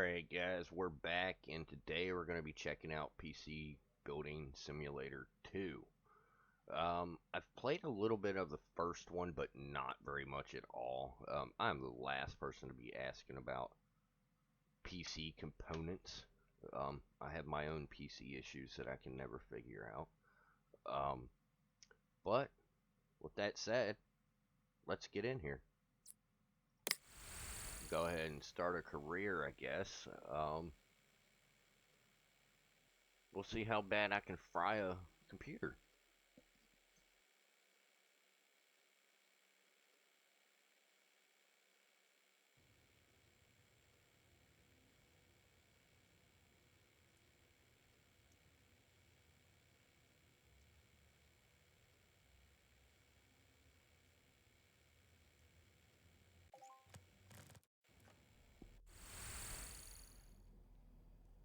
Alright guys, we're back and today we're going to be checking out PC Building Simulator 2. I've played a little bit of the first one, but not very much at all. I'm the last person to be asking about PC components. I have my own PC issues that I can never figure out. But with that said, let's get in here. Go ahead and start a career, I guess. We'll see how bad I can fry a computer.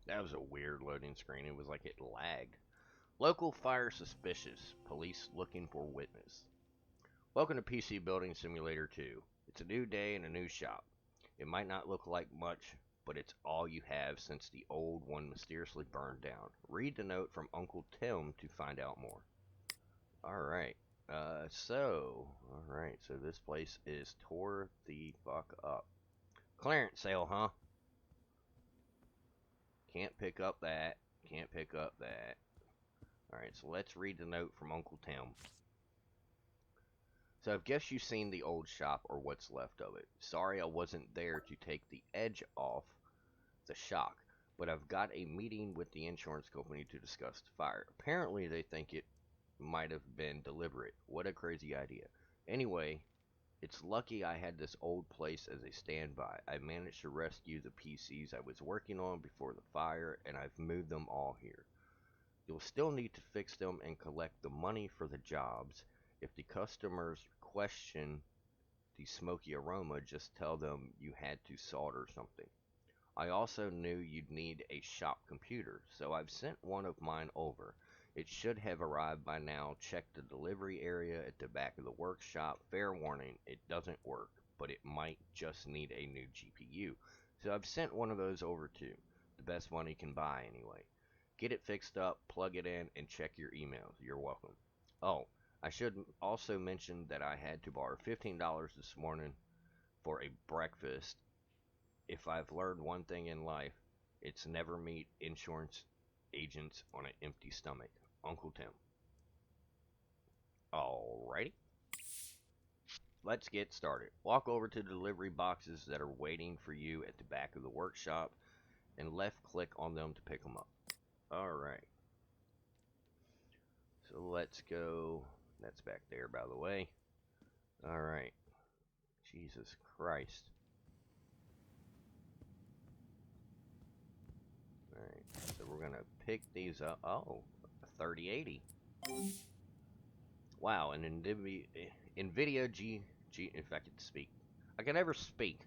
That was a weird loading screen. It was like it lagged. Local fire suspicious. Police looking for witness. Welcome to PC Building Simulator 2. It's a new day and a new shop. It might not look like much, but it's all you have since the old one mysteriously burned down. Read the note from Uncle Tim to find out more. Alright. Alright, so this place is tore the fuck up. Clearance sale, huh? Can't pick up that. Can't pick up that. Alright, so let's read the note from Uncle Tim. So I guess you've seen the old shop or what's left of it. Sorry I wasn't there to take the edge off the shock, but I've got a meeting with the insurance company to discuss the fire. Apparently they think it might have been deliberate. What a crazy idea. Anyway, it's lucky I had this old place as a standby. I managed to rescue the PCs I was working on before the fire, and I've moved them all here. You'll still need to fix them and collect the money for the jobs. If the customers question the smoky aroma, just tell them you had to solder something. I also knew you'd need a shop computer, so I've sent one of mine over. It should have arrived by now. Check the delivery area at the back of the workshop. Fair warning, it doesn't work, but it might just need a new GPU. So I've sent one of those over too. The best money can buy anyway. Get it fixed up, plug it in, and check your emails. You're welcome. Oh, I should also mention that I had to borrow $15 this morning for a breakfast. If I've learned one thing in life, it's never meet insurance agents on an empty stomach. Uncle Tim. Alrighty. Let's get started. Walk over to the delivery boxes that are waiting for you at the back of the workshop and left click on them to pick them up. Alright. So let's go. That's back there, by the way. Alright. Jesus Christ. Alright. So we're going to pick these up. Oh, a 3080. Wow, an NVIDIA if I could speak. I can never speak.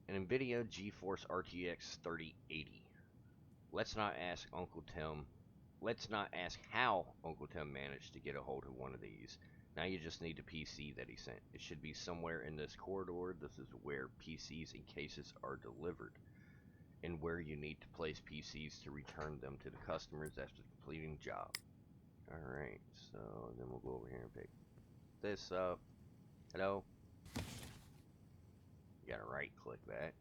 An NVIDIA GeForce RTX 3080. Let's not ask Uncle Tim. Let's not ask how Uncle Tim managed to get a hold of one of these. Now you just need the PC that he sent. It should be somewhere in this corridor. This is where PCs and cases are delivered, and where you need to place PCs to return them to the customers after completing the job. Alright, so then we'll go over here and pick this up. Hello? You gotta right click that.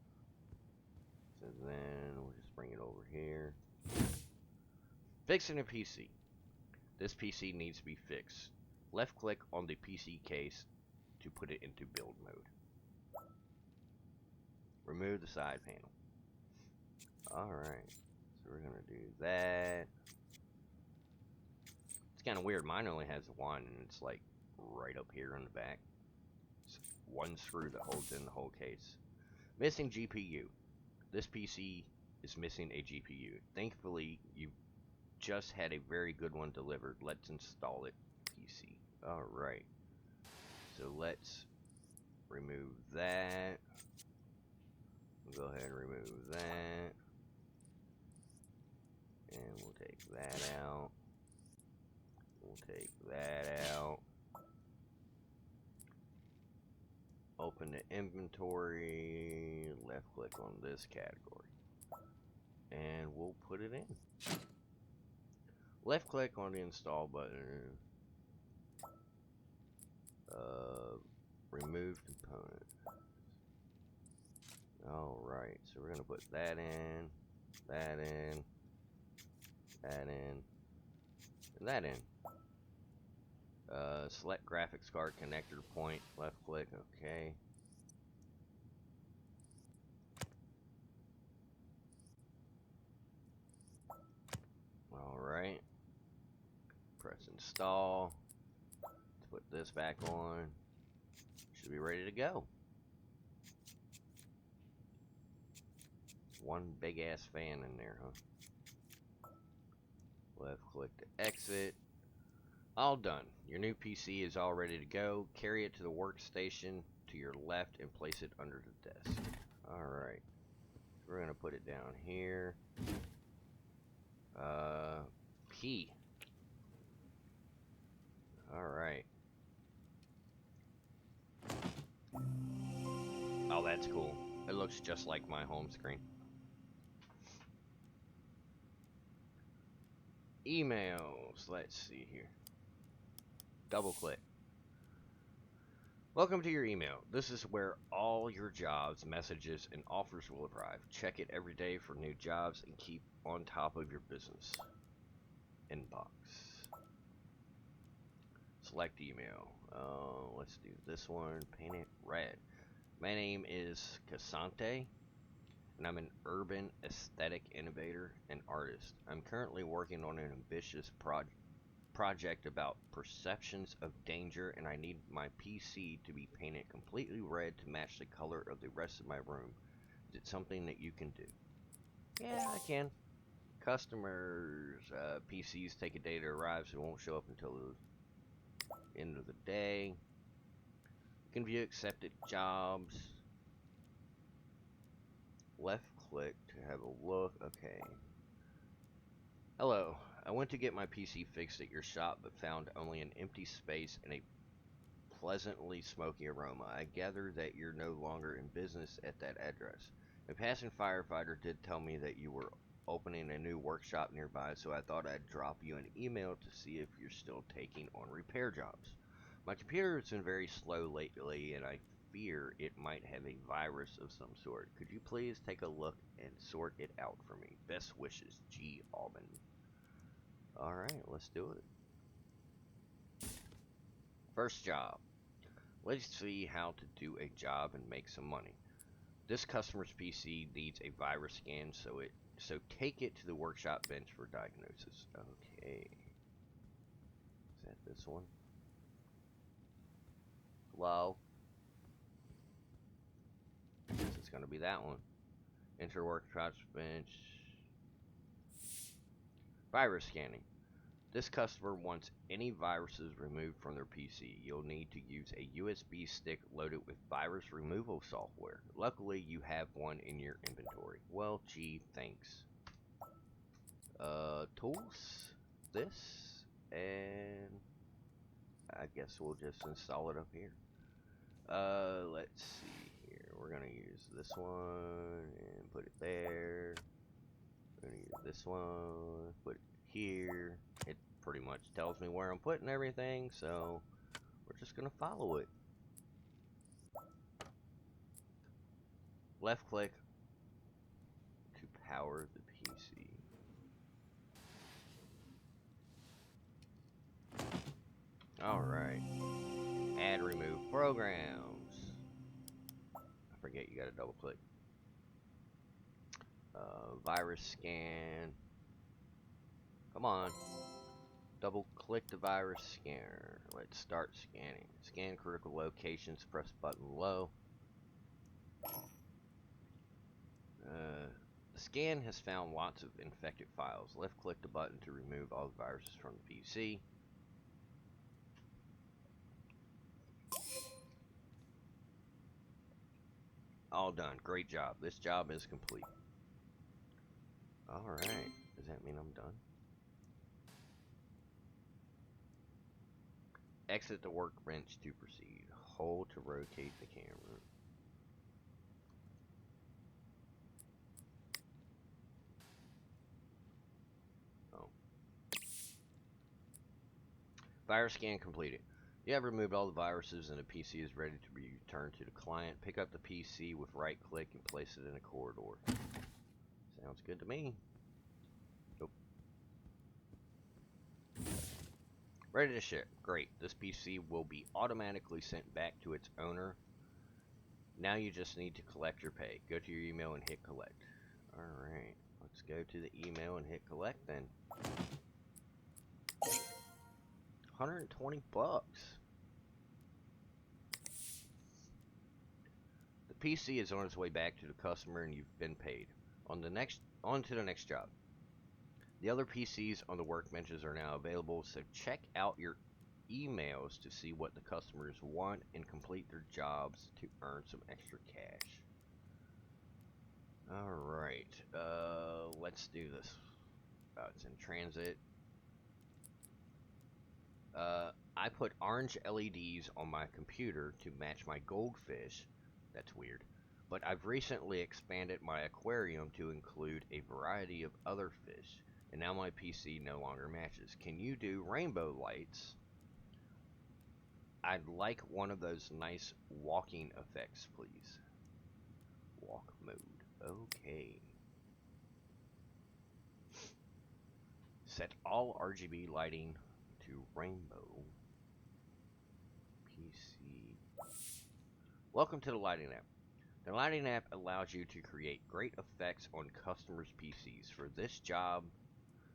So then we'll just bring it over here. Fixing a PC. This PC needs to be fixed. Left click on the PC case to put it into build mode. Remove the side panel. Alright, so we're gonna do that. It's kind of weird. Mine only has one, and it's like right up here in the back. It's one screw that holds in the whole case. Missing GPU. This PC is missing a GPU. Thankfully, you just had a very good one delivered. Let's install it. PC. Alright. So let's remove that. We'll go ahead and remove that. And we'll take that out. We'll take that out. Open the inventory. Left click on this category. And we'll put it in. Left click on the install button. Remove component. Alright, so we're going to put that in, that in, that in, and that in. Select graphics card connector point, left click, okay. Alright. Press install. Let's put this back on. Should be ready to go. One big ass fan in there, huh? Left click to exit. All done. Your new PC is all ready to go. Carry it to the workstation to your left and place it under the desk. Alright. We're going to put it down here. Key. Alright. Oh, that's cool. It looks just like my home screen. Emails. Let's see here. Double click. Welcome to your email. This is where all your jobs, messages, and offers will arrive. Check it every day for new jobs and keep on top of your business. Inbox. Select email. Let's do this one. Paint it red. My name is Casante, and I'm an urban aesthetic innovator and artist. I'm currently working on an ambitious project about perceptions of danger, and I need my PC to be painted completely red to match the color of the rest of my room. Is it something that you can do? Yeah, I can. Customers' PCs take a day to arrive, so it won't show up until the end of the day. You can view accepted jobs. Left click to have a look. Okay. Hello. I went to get my PC fixed at your shop, but found only an empty space and a pleasantly smoky aroma. I gather that you're no longer in business at that address. A passing firefighter did tell me that you were opening a new workshop nearby, so I thought I'd drop you an email to see if you're still taking on repair jobs. My computer has been very slow lately, and I fear it might have a virus of some sort. Could you please take a look and sort it out for me? Best wishes, G. Alban. Alright, let's do it. First job. Let's see how to do a job and make some money. This customer's PC needs a virus scan, so take it to the workshop bench for diagnosis. Okay. Is that this one? Hello? I guess it's gonna be that one. Enter workshop bench. Virus scanning. This customer wants any viruses removed from their PC. You'll need to use a USB stick loaded with virus removal software. Luckily, you have one in your inventory. Well, gee, thanks. Tools. This. And I guess we'll just install it up here. Let's see here. We're gonna use this one and put it there. We're gonna use this one, put it here. It pretty much tells me where I'm putting everything, so we're just gonna follow it. Left click to power the PC. Alright. Add remove programs. I forget you gotta double click. Virus scan. Come on. Double click the virus scanner. Let's start scanning. Scan critical locations. Press button low. The scan has found lots of infected files. Left click the button to remove all the viruses from the PC. All done. Great job. This job is complete. Alright. Does that mean I'm done? Exit the workbench to proceed. Hold to rotate the camera. Virus scan completed. You have removed all the viruses and the PC is ready to be returned to the client. Pick up the PC with right click and place it in a corridor. Sounds good to me. Nope. Ready to ship. Great. This PC will be automatically sent back to its owner. Now you just need to collect your pay. Go to your email and hit collect. Alright. Let's go to the email and hit collect then. 120 bucks. The PC is on its way back to the customer and you've been paid. On to the next job. The other PCs on the workbenches are now available, so check out your emails to see what the customers want and complete their jobs to earn some extra cash. Alright, let's do this. It's in transit. I put orange LEDs on my computer to match my goldfish. That's weird. But I've recently expanded my aquarium to include a variety of other fish, and now my PC no longer matches. Can you do rainbow lights? I'd like one of those nice walking effects, please. Walk mode. Okay. Set all RGB lighting to rainbow. PC. Welcome to the lighting app. The lighting app allows you to create great effects on customers' PCs. For this job,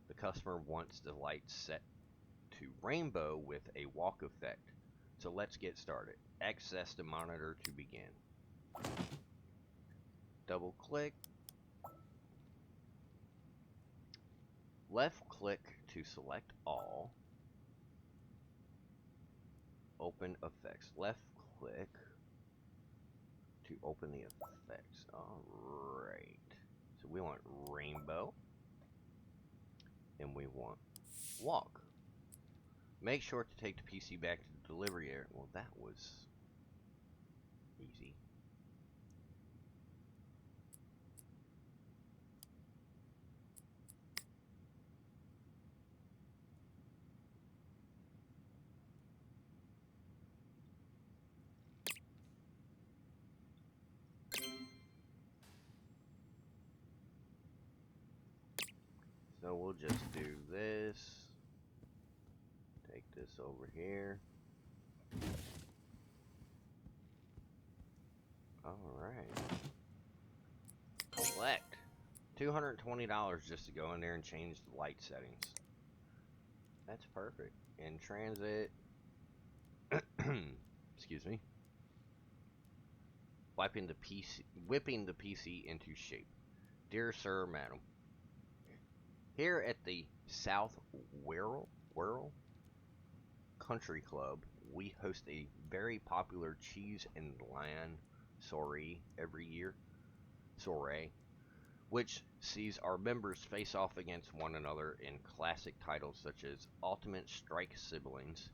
the customer wants the lights set to rainbow with a walk effect. So let's get started. Access the monitor to begin. Double click. Left click to select all. Open effects. Left click to open the effects. Alright. So we want rainbow. And we want walk. Make sure to take the PC back to the delivery area. Well, that was easy. So we'll just do this. Take this over here. Alright. Collect. $220 just to go in there and change the light settings. That's perfect. In transit. Excuse me. Whipping the PC into shape. Dear Sir, Madam. Here at the South Wirral Country Club, we host a very popular cheese and land soiree every year, which sees our members face off against one another in classic titles such as Ultimate Strike Siblings.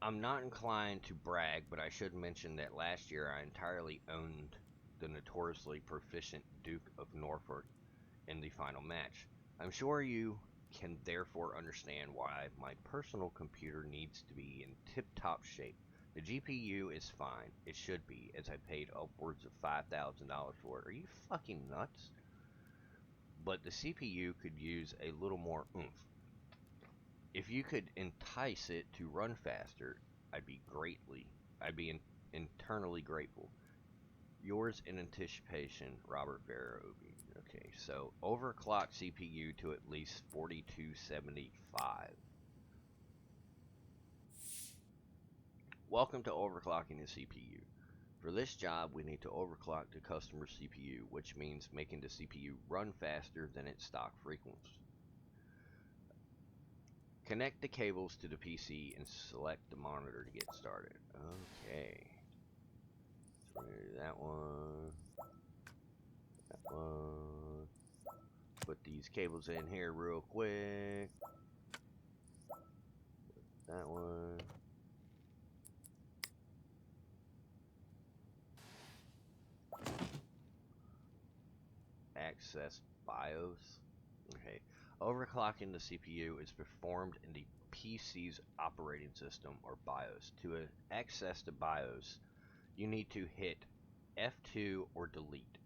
I'm not inclined to brag, but I should mention that last year I entirely owned the notoriously proficient Duke of Norfolk in the final match. I'm sure you can therefore understand why my personal computer needs to be in tip-top shape. The GPU is fine. It should be, as I paid upwards of $5,000 for it. Are you fucking nuts? But the CPU could use a little more oomph. If you could entice it to run faster, I'd be internally grateful. Yours in anticipation, Robert Verhoeven. Okay, so overclock CPU to at least 4275. Welcome to overclocking the CPU. For this job, we need to overclock the customer CPU, which means making the CPU run faster than its stock frequency. Connect the cables to the PC and select the monitor to get started. Okay. So we're going to do that one. That one. Put these cables in here real quick. That one. Access BIOS. Okay. Overclocking the CPU is performed in the PC's operating system or BIOS. To access the BIOS, you need to hit F2 or delete.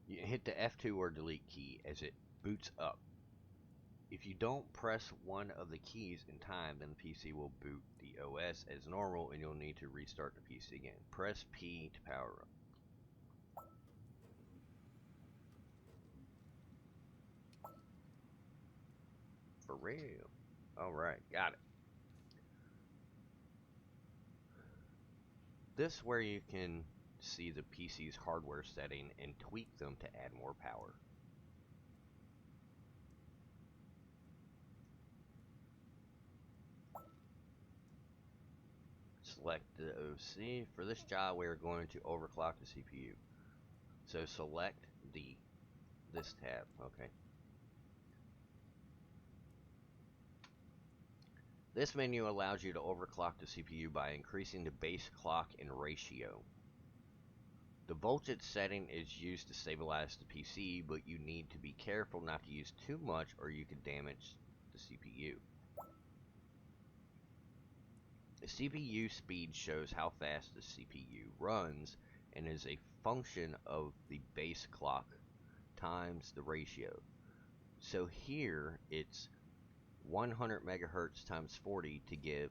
You hit the F2 or delete key as it boots up. If you don't press one of the keys in time, then the PC will boot the OS as normal and you'll need to restart the PC again. Press P to power up. For real. Alright, got it. This is where you can see the PC's hardware setting and tweak them to add more power. Select the OC. For this job, we are going to overclock the CPU. So select this tab. Okay. This menu allows you to overclock the CPU by increasing the base clock and ratio. The voltage setting is used to stabilize the PC, but you need to be careful not to use too much or you can damage the CPU. The CPU speed shows how fast the CPU runs and is a function of the base clock times the ratio. So here it's 100 megahertz times 40 to give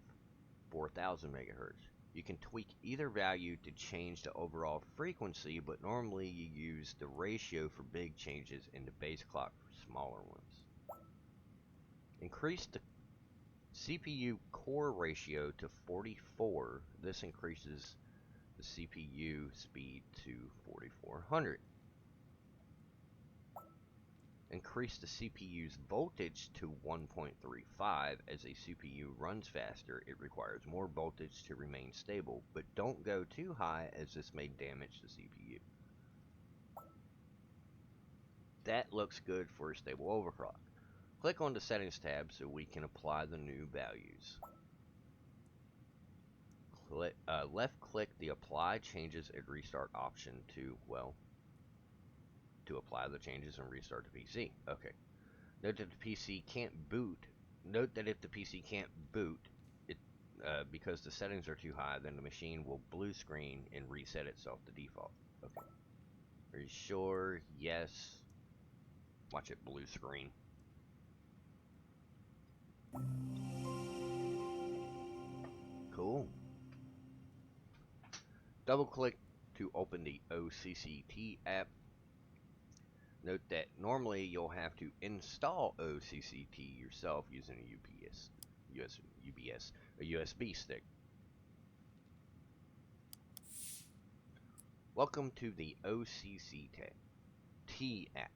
4000 megahertz. You can tweak either value to change the overall frequency, but normally you use the ratio for big changes and the base clock for smaller ones. Increase the CPU core ratio to 44. This increases the CPU speed to 4400. Increase the CPU's voltage to 1.35. As a CPU runs faster, it requires more voltage to remain stable, but don't go too high as this may damage the CPU. That looks good for a stable overclock. Click on the Settings tab so we can apply the new values. Left click the Apply Changes and Restart option to apply the changes and restart the PC. Okay. Note that the PC can't boot. Note that if the PC can't boot, because the settings are too high, then the machine will blue screen and reset itself to default. Okay. Are you sure? Yes. Watch it blue screen. Cool. Double click to open the OCCT app. Note that normally you'll have to install OCCT yourself using a USB stick. Welcome to the OCCT app.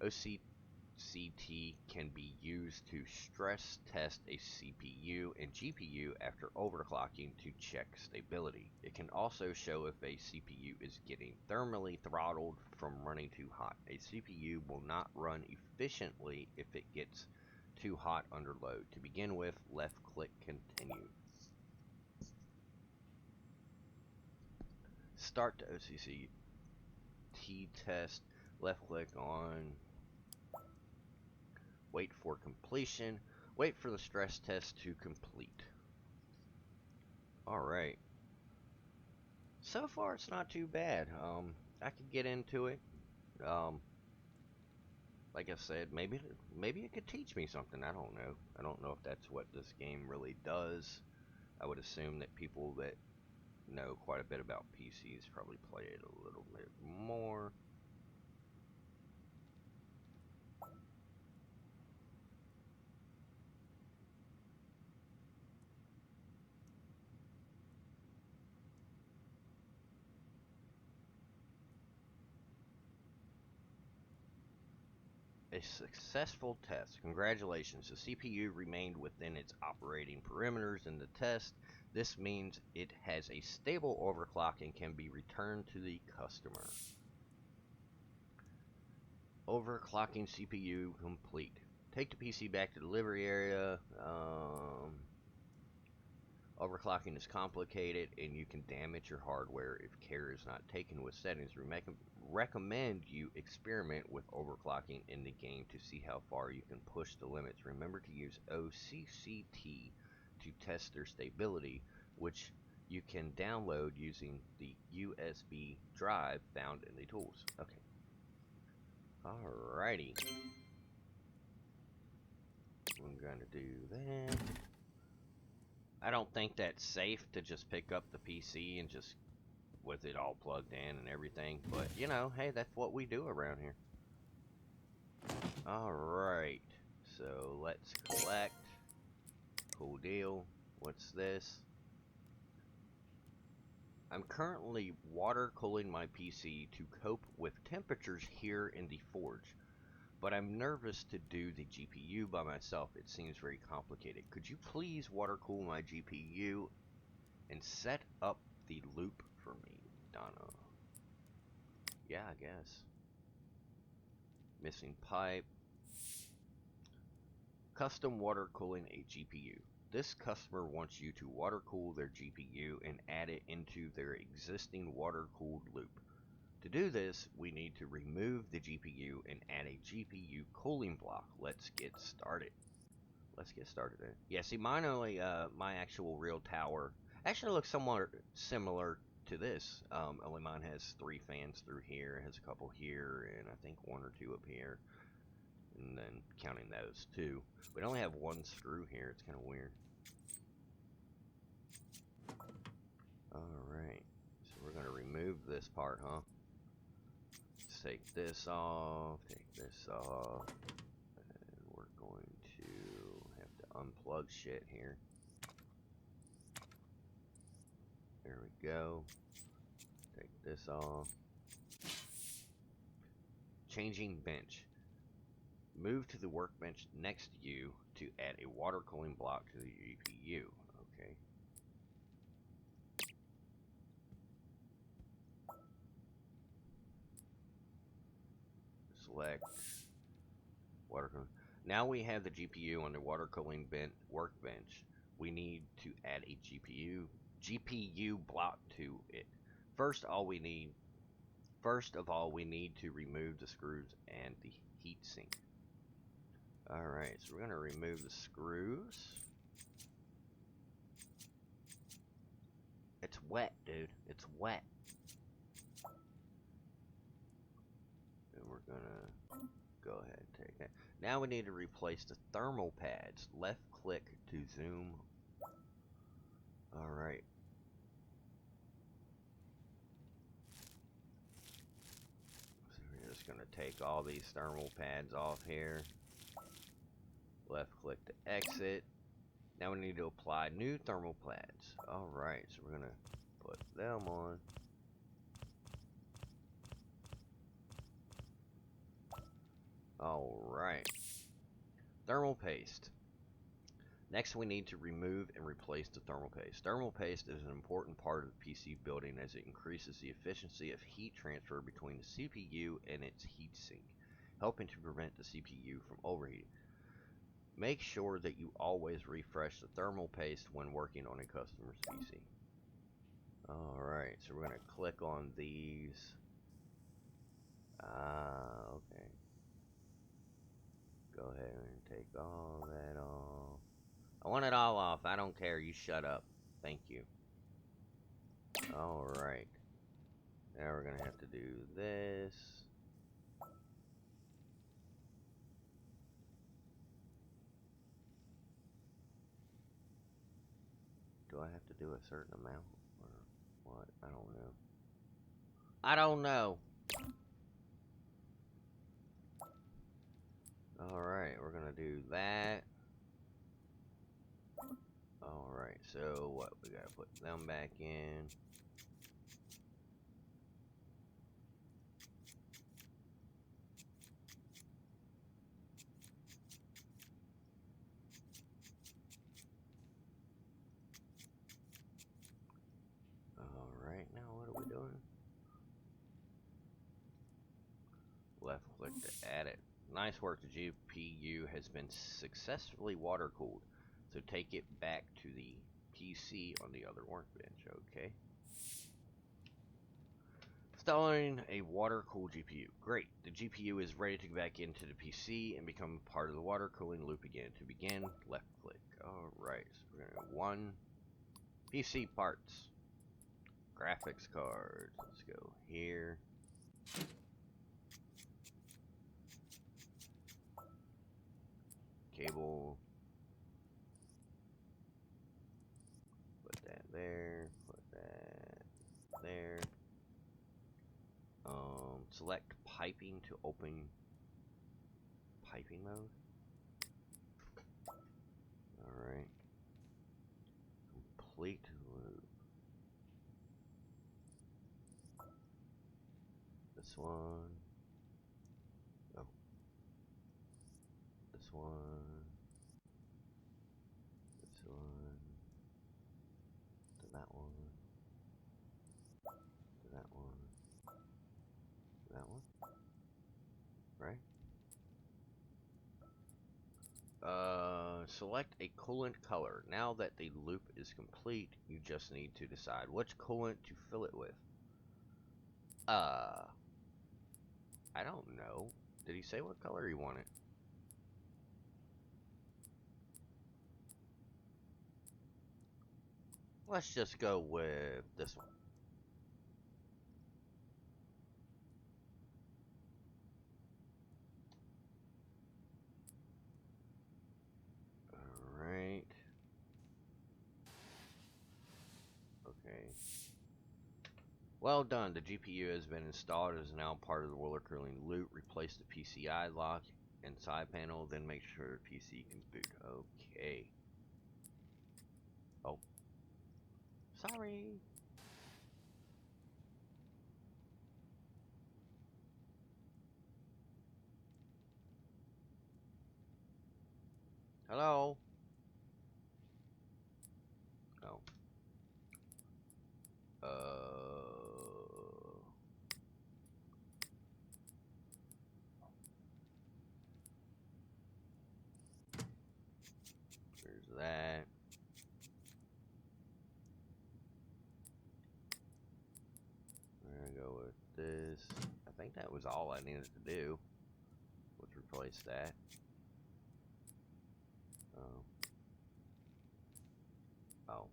OCCT can be used to stress test a CPU and GPU after overclocking to check stability. It can also show if a CPU is getting thermally throttled from running too hot. A CPU will not run efficiently if it gets too hot under load. To begin with, left click Continue. Start the OCCT test. Left click on Wait for completion. Wait for the stress test to complete. Alright. So far, it's not too bad. I could get into it. Like I said, maybe it could teach me something. I don't know. I don't know if that's what this game really does. I would assume that people that know quite a bit about PCs probably play it a little bit more. A successful test. Congratulations. The CPU remained within its operating parameters in the test. This means it has a stable overclock and can be returned to the customer. Overclocking CPU complete. Take the PC back to the delivery area. Overclocking is complicated and you can damage your hardware if care is not taken with settings. We recommend you experiment with overclocking in the game to see how far you can push the limits. Remember to use OCCT to test their stability, which you can download using the USB drive found in the tools. Okay. Alrighty. I'm gonna do that. I don't think that's safe to just pick up the PC and just with it all plugged in and everything, but you know, hey, that's what we do around here. Alright, so let's collect. Cool deal. What's this? I'm currently water cooling my PC to cope with temperatures here in the forge, but I'm nervous to do the GPU by myself. It seems very complicated. Could you please water cool my GPU and set up the loop for me, Donna? Yeah, I guess. Missing pipe. Custom water cooling a GPU. This customer wants you to water cool their GPU and add it into their existing water cooled loop. To do this, we need to remove the GPU and add a GPU cooling block. Let's get started. Yeah, see, mine only, my actual real tower actually looks somewhat similar to this. Only mine has 3 fans through here, it has a couple here, and I think 1 or 2 up here. And then counting those 2. We only have 1 screw here, it's kind of weird. Alright, so we're going to remove this part, huh? Let's take this off, and we're going to have to unplug shit here. There we go. Take this off. Changing bench. Move to the workbench next to you to add a water cooling block to the GPU. Okay. Select water cooling. Now we have the GPU on the water cooling workbench. We need to add a GPU block to it. First of all, we need to remove the screws and the heatsink. Alright, so we're going to remove the screws. It's wet, dude. It's wet. And we're going to go ahead and take that. Now we need to replace the thermal pads. Left click to zoom. Alright. So we're just going to take all these thermal pads off here. Left click to exit. Now we need to apply new thermal pads. Alright, so we're going to put them on. Alright. Thermal paste. Next we need to remove and replace the thermal paste. Thermal paste is an important part of the PC building as it increases the efficiency of heat transfer between the CPU and its heatsink, helping to prevent the CPU from overheating. Make sure that you always refresh the thermal paste when working on a customer's PC. Alright, so we're going to click on these. Okay. Go ahead and take all that off. I want it all off. I don't care. You shut up. Thank you. Alright. Now we're going to have to do this. Do I have to do a certain amount? Or what? I don't know. I don't know. Alright, we're going to do that. Alright, so what? We got to put them back in. Alright, now what are we doing? Left click to add it. Nice work, the GPU has been successfully water cooled. So take it back to the PC on the other workbench. Okay. Installing a water-cooled GPU. Great. The GPU is ready to go back into the PC and become part of the water cooling loop again. To begin, left click. Alright, so we're going to 1. PC parts. Graphics card. Let's go here. Cable. Put that there. Put that there. Select piping to open piping mode. Alright. Complete loop. This one. Oh. This one. This one. To that one. To that one. To that one. Right? Select a coolant color. Now that the loop is complete, you just need to decide which coolant to fill it with. I don't know. Did he say what color he wanted? Let's just go with this one. Alright. Okay. Well done. The GPU has been installed. It is now part of the water cooling loop. Replace the PCI lock and side panel, then make sure the PC can boot. Okay. Oh. Sorry. Hello? No. There's that. We're gonna go with this. I think that was all I needed to do. Let's replace that. Oh.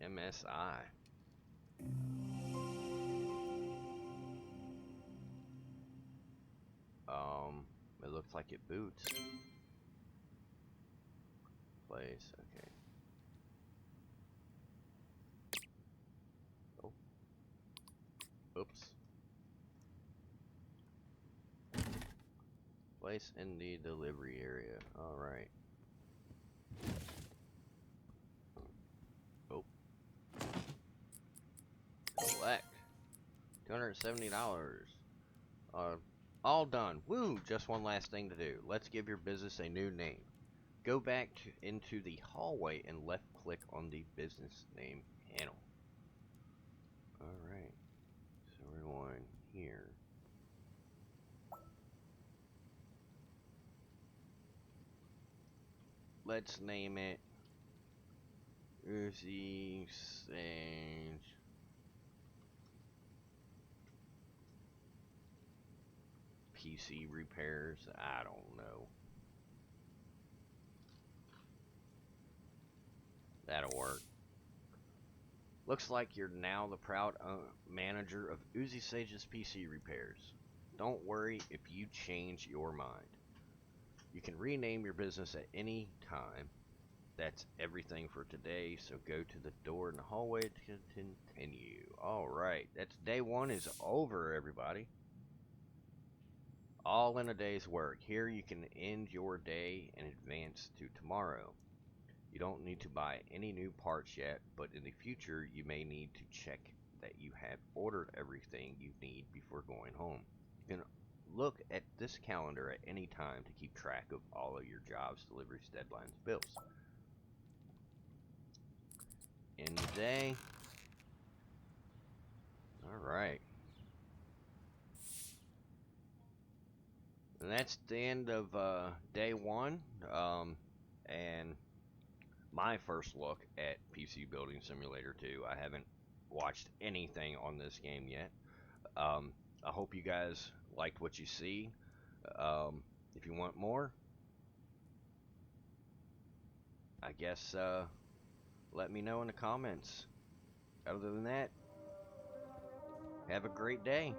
MSI. It looks like it boots. Place, okay. Oh. Oops. Place in the delivery area. Alright. Oh. Collect. $270. All done. Woo! Just one last thing to do. Let's give your business a new name. Go back into the hallway and left click on the business name panel. Alright. So we're going here. Let's name it Uzi Sage PC repairs. I don't know. That'll work. Looks like you're now the proud manager of Uzi Sage's PC repairs. Don't worry if you change your mind. You can rename your business at any time. That's everything for today, so go to the door in the hallway to continue. Alright, that's day one is over, everybody. All in a day's work. Here you can end your day and advance to tomorrow. You don't need to buy any new parts yet, but in the future you may need to check that you have ordered everything you need before going home. You can look at this calendar at any time to keep track of all of your jobs, deliveries, deadlines, bills. End the day. All right. And that's the end of day one. And my first look at PC Building Simulator 2. I haven't watched anything on this game yet. I hope you guys liked what you see. If you want more, I guess let me know in the comments. Other than that, have a great day.